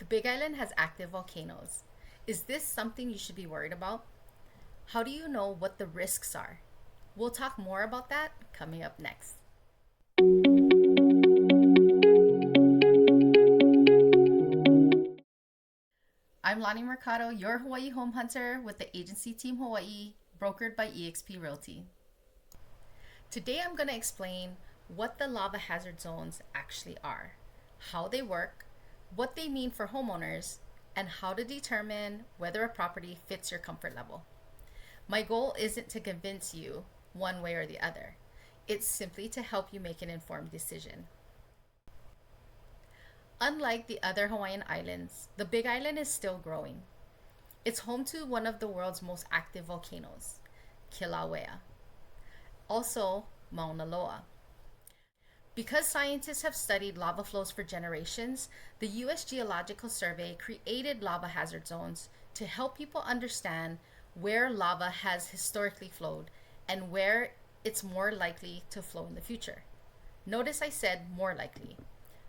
The Big Island has active volcanoes. Is this something you should be worried about? How do you know what the risks are? We'll talk more about that coming up next. I'm Loni Mercado, your Hawaii home hunter with the agency Team Hawaii, brokered by eXp Realty. Today I'm going to explain what the lava hazard zones actually are, how they work, what they mean for homeowners, and how to determine whether a property fits your comfort level. My goal isn't to convince you one way or the other. It's simply to help you make an informed decision. Unlike the other Hawaiian islands, the Big Island is still growing. It's home to one of the world's most active volcanoes, Kilauea, also Mauna Loa. Because scientists have studied lava flows for generations, the U.S. Geological Survey created lava hazard zones to help people understand where lava has historically flowed and where it's more likely to flow in the future. Notice I said more likely.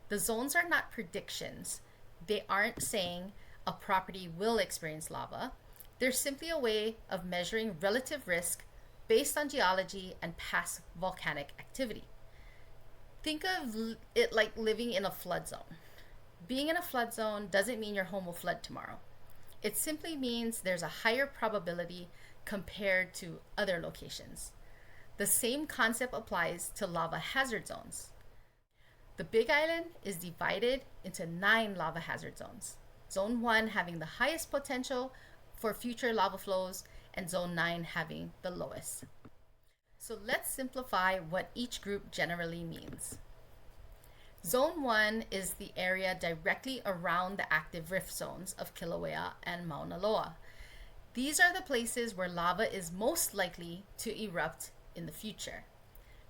The zones are not predictions. They aren't saying a property will experience lava. They're simply a way of measuring relative risk based on geology and past volcanic activity. Think of it like living in a flood zone. Being in a flood zone doesn't mean your home will flood tomorrow. It simply means there's a higher probability compared to other locations. The same concept applies to lava hazard zones. The Big Island is divided into 9 lava hazard zones. Zone 1 having the highest potential for future lava flows, and Zone 9 having the lowest. So let's simplify what each group generally means. Zone 1 is the area directly around the active rift zones of Kilauea and Mauna Loa. These are the places where lava is most likely to erupt in the future.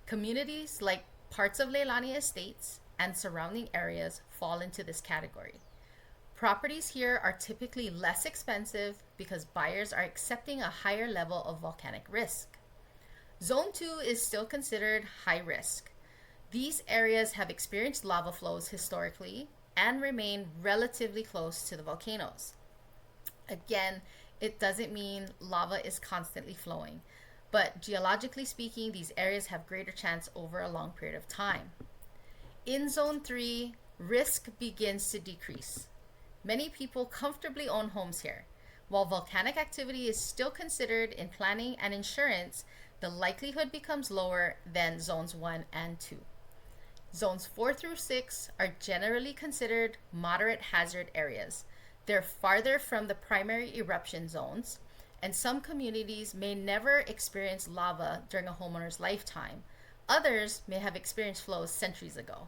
Communities like parts of Leilani Estates and surrounding areas fall into this category. Properties here are typically less expensive because buyers are accepting a higher level of volcanic risk. Zone 2 is still considered high risk. These areas have experienced lava flows historically and remain relatively close to the volcanoes. Again, it doesn't mean lava is constantly flowing, but geologically speaking, these areas have greater chance over a long period of time. In Zone 3, risk begins to decrease. Many people comfortably own homes here. While volcanic activity is still considered in planning and insurance, the likelihood becomes lower than Zones 1 and 2. Zones 4 through 6 are generally considered moderate hazard areas. They're farther from the primary eruption zones, and some communities may never experience lava during a homeowner's lifetime. Others may have experienced flows centuries ago.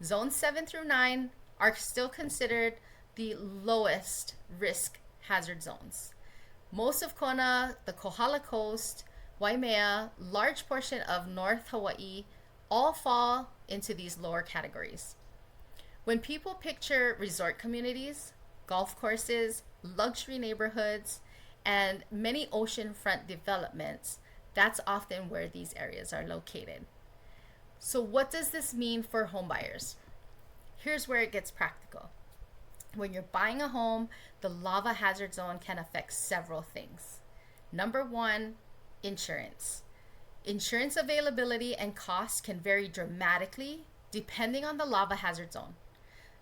Zones 7 through 9 are still considered the lowest risk hazard zones. Most of Kona, the Kohala Coast, Waimea, large portion of North Hawaii, all fall into these lower categories. When people picture resort communities, golf courses, luxury neighborhoods, and many oceanfront developments, that's often where these areas are located. So what does this mean for homebuyers? Here's where it gets practical. When you're buying a home, the lava hazard zone can affect several things. Number 1, insurance. Insurance availability and cost can vary dramatically depending on the lava hazard zone.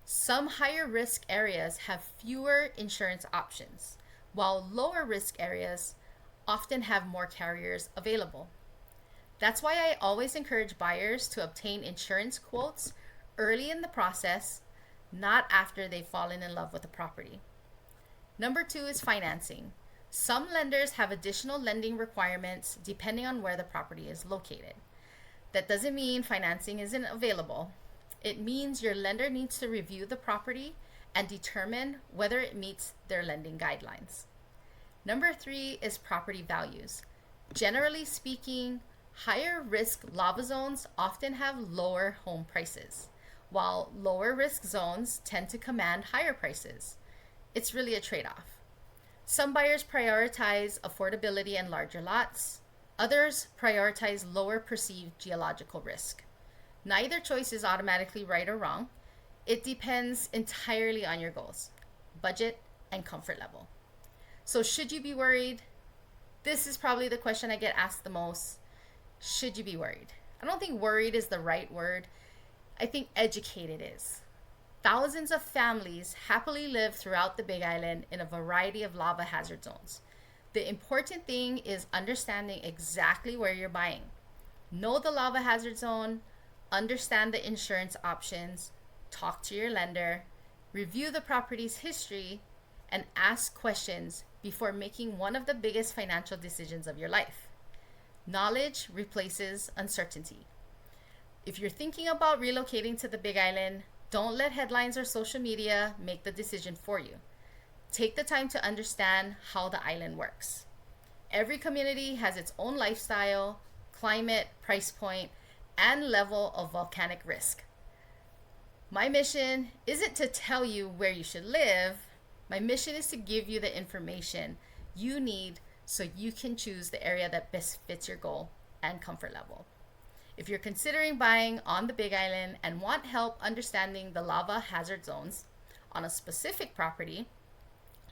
Some higher risk areas have fewer insurance options, while lower risk areas often have more carriers available. That's why I always encourage buyers to obtain insurance quotes early in the process, not after they've fallen in love with the property. Number 2 is financing. Some lenders have additional lending requirements depending on where the property is located. That doesn't mean financing isn't available. It means your lender needs to review the property and determine whether it meets their lending guidelines. Number 3 is property values. Generally speaking, higher risk lava zones often have lower home prices, while lower risk zones tend to command higher prices. It's really a trade-off. Some buyers prioritize affordability and larger lots. Others prioritize lower perceived geological risk. Neither choice is automatically right or wrong. It depends entirely on your goals, budget, and comfort level. So, should you be worried? This is probably the question I get asked the most. Should you be worried? I don't think worried is the right word. I think educated is. Thousands of families happily live throughout the Big Island in a variety of lava hazard zones. The important thing is understanding exactly where you're buying. Know the lava hazard zone, understand the insurance options, talk to your lender, review the property's history, and ask questions before making one of the biggest financial decisions of your life. Knowledge replaces uncertainty. If you're thinking about relocating to the Big Island, don't let headlines or social media make the decision for you. Take the time to understand how the island works. Every community has its own lifestyle, climate, price point, and level of volcanic risk. My mission isn't to tell you where you should live. My mission is to give you the information you need so you can choose the area that best fits your goal and comfort level. If you're considering buying on the Big Island and want help understanding the lava hazard zones on a specific property,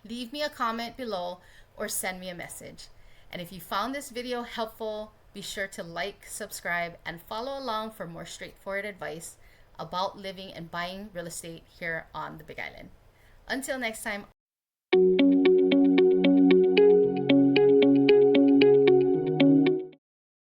leave me a comment below or send me a message. And if you found this video helpful, be sure to like, subscribe, and follow along for more straightforward advice about living and buying real estate here on the Big Island. Until next time.